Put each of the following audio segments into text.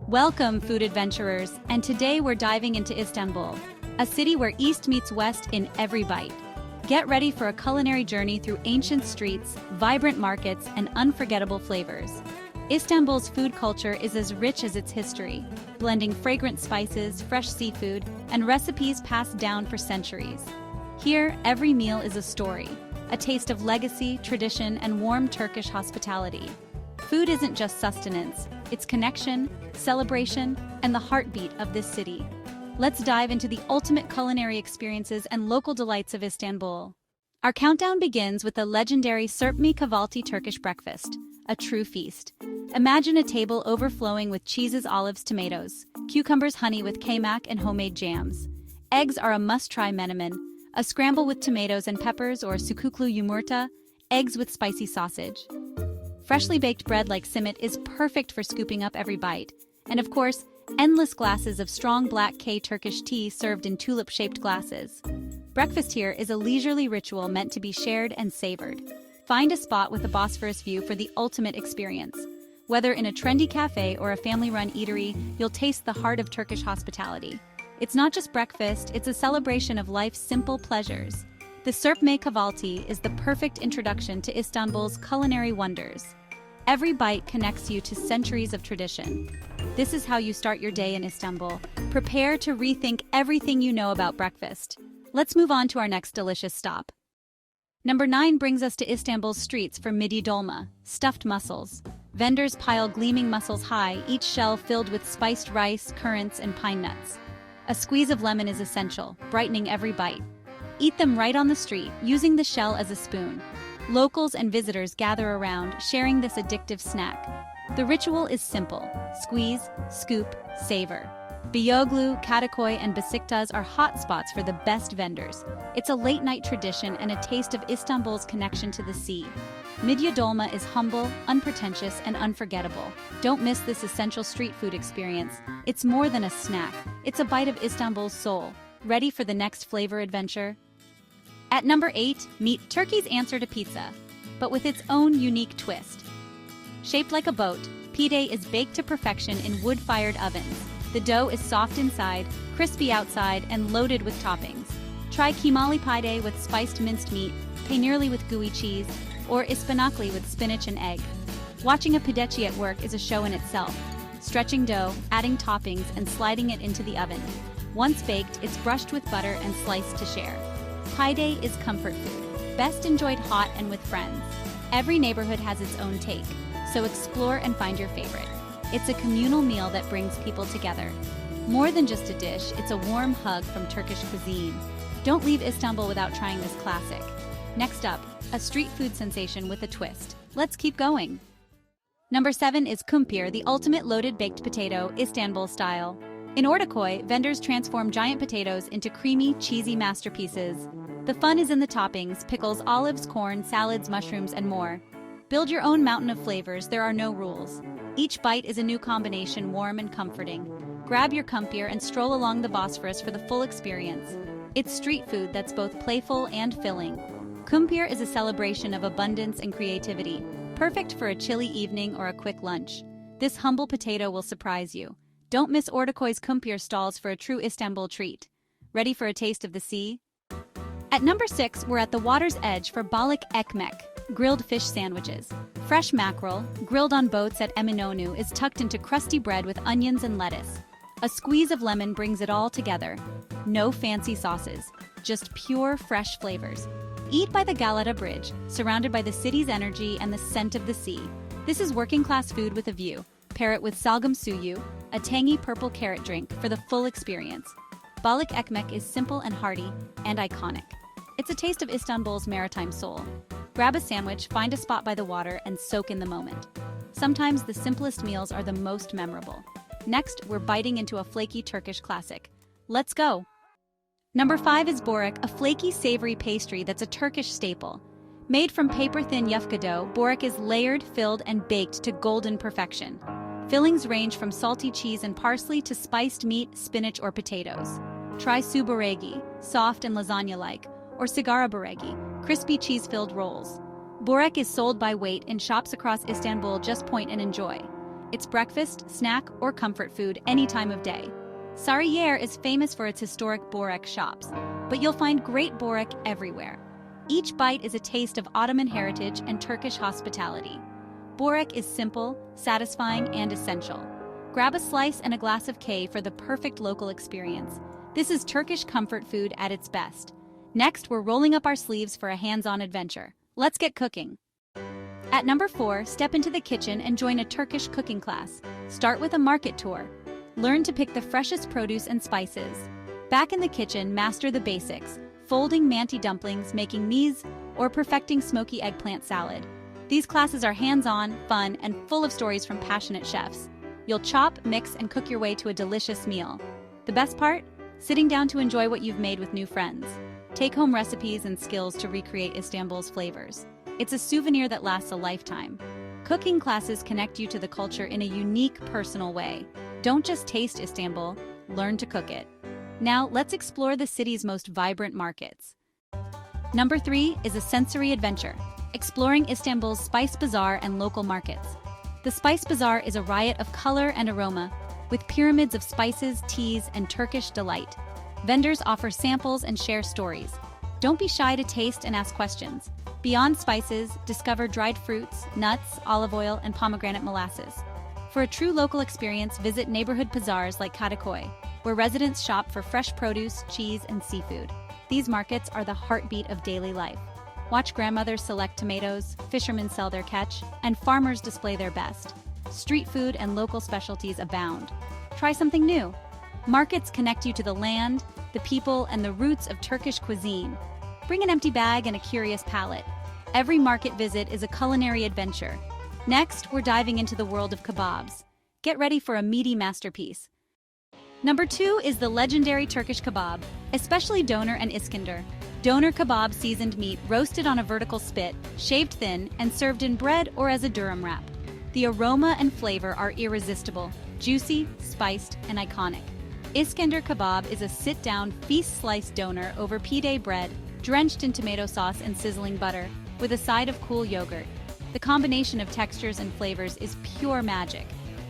Welcome, food adventurers, and today we're diving into Istanbul, a city where East meets West in every bite. Get ready for a culinary journey through ancient streets, vibrant markets, and unforgettable flavors. Istanbul's food culture is as rich as its history, blending fragrant spices, fresh seafood, and recipes passed down for centuries. Here, every meal is a story, a taste of legacy, tradition, and warm Turkish hospitality. Food isn't just sustenance, it's connection, celebration, and the heartbeat of this city. Let's dive into the ultimate culinary experiences and local delights of Istanbul. Our countdown begins with the legendary Serpme Kahvaltı Turkish breakfast, a true feast. Imagine a table overflowing with cheeses, olives, tomatoes, cucumbers, honey with kaymak, and homemade jams. Eggs are a must-try menemen, a scramble with tomatoes and peppers, or sukuklu yumurta, eggs with spicy sausage. Freshly baked bread like simit is perfect for scooping up every bite. And of course, endless glasses of strong black Turkish tea served in tulip-shaped glasses. Breakfast here is a leisurely ritual meant to be shared and savored. Find a spot with a Bosphorus view for the ultimate experience. Whether in a trendy cafe or a family-run eatery, you'll taste the heart of Turkish hospitality. It's not just breakfast, it's a celebration of life's simple pleasures. The Serpme Kahvaltı is the perfect introduction to Istanbul's culinary wonders. Every bite connects you to centuries of tradition. This is how you start your day in Istanbul. Prepare to rethink everything you know about breakfast. Let's move on to our next delicious stop. Number 9 brings us to Istanbul's streets for Midye Dolma, stuffed mussels. Vendors pile gleaming mussels high, each shell filled with spiced rice, currants, and pine nuts. A squeeze of lemon is essential, brightening every bite. Eat them right on the street, using the shell as a spoon. Locals and visitors gather around, sharing this addictive snack. The ritual is simple: squeeze, scoop, savor. Biyoglu, Katakoy, and Besiktas are hotspots for the best vendors. It's a late-night tradition and a taste of Istanbul's connection to the sea. Midye Dolma is humble, unpretentious, and unforgettable. Don't miss this essential street food experience. It's more than a snack. It's a bite of Istanbul's soul. Ready for the next flavor adventure? At number 8, meet Turkey's answer to pizza, but with its own unique twist. Shaped like a boat, Pide is baked to perfection in wood-fired ovens. The dough is soft inside, crispy outside, and loaded with toppings. Try kimali pide with spiced minced meat, peynirli with gooey cheese, or ispanakli with spinach and egg. Watching a pideci at work is a show in itself. Stretching dough, adding toppings, and sliding it into the oven. Once baked, it's brushed with butter and sliced to share. Pide is comfort food, best enjoyed hot and with friends. Every neighborhood has its own take, so explore and find your favorite. It's a communal meal that brings people together. More than just a dish, it's a warm hug from Turkish cuisine. Don't leave Istanbul without trying this classic. Next up, a street food sensation with a twist. Let's keep going. Number 7 is Kumpir, the ultimate loaded baked potato, Istanbul style. In Ortaköy, vendors transform giant potatoes into creamy, cheesy masterpieces. The fun is in the toppings: pickles, olives, corn, salads, mushrooms, and more. Build your own mountain of flavors, there are no rules. Each bite is a new combination, warm and comforting. Grab your kumpir and stroll along the Bosphorus for the full experience. It's street food that's both playful and filling. Kumpir is a celebration of abundance and creativity, perfect for a chilly evening or a quick lunch. This humble potato will surprise you. Don't miss Ortaköy's kumpir stalls for a true Istanbul treat. Ready for a taste of the sea? At number 6, we're at the water's edge for Balık Ekmek, grilled fish sandwiches. Fresh mackerel, grilled on boats at Eminönü, is tucked into crusty bread with onions and lettuce. A squeeze of lemon brings it all together. No fancy sauces, just pure, fresh flavors. Eat by the Galata Bridge, surrounded by the city's energy and the scent of the sea. This is working-class food with a view. Pair it with salgam suyu, a tangy purple carrot drink, for the full experience. Balık Ekmek is simple and hearty, and iconic. It's a taste of Istanbul's maritime soul. Grab a sandwich, find a spot by the water, and soak in the moment. Sometimes the simplest meals are the most memorable. Next, we're biting into a flaky Turkish classic. Let's go! Number 5 is Börek, a flaky, savory pastry that's a Turkish staple. Made from paper-thin yufka dough, Börek is layered, filled, and baked to golden perfection. Fillings range from salty cheese and parsley to spiced meat, spinach, or potatoes. Try su böregi, soft and lasagna-like, or sigara böregi, crispy cheese-filled rolls. Börek is sold by weight in shops across Istanbul. Just point and enjoy. It's breakfast, snack, or comfort food any time of day. Sarıyer is famous for its historic Börek shops, but you'll find great Börek everywhere. Each bite is a taste of Ottoman heritage and Turkish hospitality. Börek is simple, satisfying, and essential. Grab a slice and a glass of K for the perfect local experience. This is Turkish comfort food at its best. Next, we're rolling up our sleeves for a hands-on adventure. Let's get cooking. At number 4, step into the kitchen and join a Turkish cooking class. Start with a market tour. Learn to pick the freshest produce and spices. Back in the kitchen, master the basics, folding manti dumplings, making mise, or perfecting smoky eggplant salad. These classes are hands-on, fun, and full of stories from passionate chefs. You'll chop, mix, and cook your way to a delicious meal. The best part? Sitting down to enjoy what you've made with new friends. Take home recipes and skills to recreate Istanbul's flavors. It's a souvenir that lasts a lifetime. Cooking classes connect you to the culture in a unique, personal way. Don't just taste Istanbul, learn to cook it. Now, let's explore the city's most vibrant markets. Number 3 is a sensory adventure, exploring Istanbul's Spice Bazaar and local markets. The Spice Bazaar is a riot of color and aroma, with pyramids of spices, teas, and Turkish delight. Vendors offer samples and share stories. Don't be shy to taste and ask questions. Beyond spices, discover dried fruits, nuts, olive oil, and pomegranate molasses. For a true local experience, visit neighborhood bazaars like Ortaköy, where residents shop for fresh produce, cheese, and seafood. These markets are the heartbeat of daily life. Watch grandmothers select tomatoes, fishermen sell their catch, and farmers display their best. Street food and local specialties abound. Try something new. Markets connect you to the land, the people, and the roots of Turkish cuisine. Bring an empty bag and a curious palate. Every market visit is a culinary adventure. Next, we're diving into the world of kebabs. Get ready for a meaty masterpiece. Number 2 is the legendary Turkish kebab, especially Döner and Iskender. Döner kebab seasoned meat roasted on a vertical spit, shaved thin, and served in bread or as a durum wrap. The aroma and flavor are irresistible, juicy, spiced, and iconic. Iskender kebab is a sit-down, feast-sliced doner over pide bread, drenched in tomato sauce and sizzling butter, with a side of cool yogurt. The combination of textures and flavors is pure magic.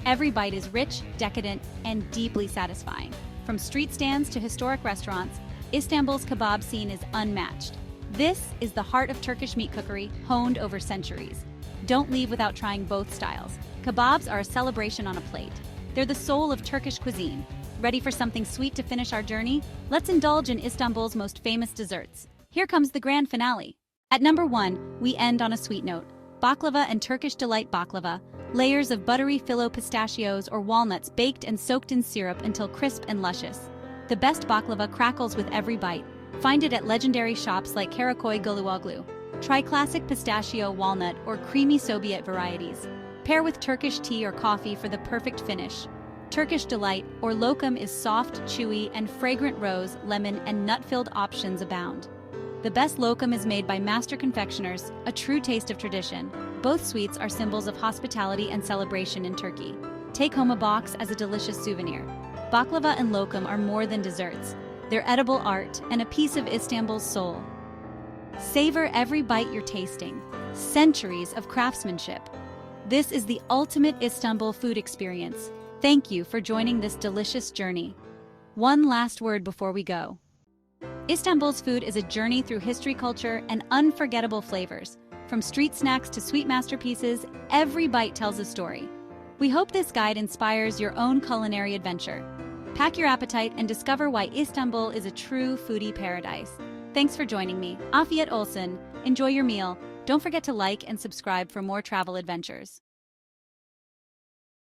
Every bite is rich, decadent, and deeply satisfying. From street stands to historic restaurants, Istanbul's kebab scene is unmatched. This is the heart of Turkish meat cookery, honed over centuries. Don't leave without trying both styles. Kebabs are a celebration on a plate. They're the soul of Turkish cuisine. Ready for something sweet to finish our journey? Let's indulge in Istanbul's most famous desserts. Here comes the grand finale. At number 1, we end on a sweet note. Baklava and Turkish delight baklava, layers of buttery filo pistachios or walnuts baked and soaked in syrup until crisp and luscious. The best baklava crackles with every bite. Find it at legendary shops like Karakoy Guluoglu. Try classic pistachio, walnut, or creamy Soviet varieties. Pair with Turkish tea or coffee for the perfect finish. Turkish delight, or lokum, is soft, chewy, and fragrant rose, lemon, and nut-filled options abound. The best lokum is made by master confectioners, a true taste of tradition. Both sweets are symbols of hospitality and celebration in Turkey. Take home a box as a delicious souvenir. Baklava and lokum are more than desserts. They're edible art and a piece of Istanbul's soul. Savor every bite you're tasting. Centuries of craftsmanship. This is the ultimate Istanbul food experience. Thank you for joining this delicious journey. One last word before we go. Istanbul's food is a journey through history, culture, and unforgettable flavors. From street snacks to sweet masterpieces, every bite tells a story. We hope this guide inspires your own culinary adventure. Pack your appetite and discover why Istanbul is a true foodie paradise. Thanks for joining me. Afiyet olsun. Enjoy your meal. Don't forget to like and subscribe for more travel adventures.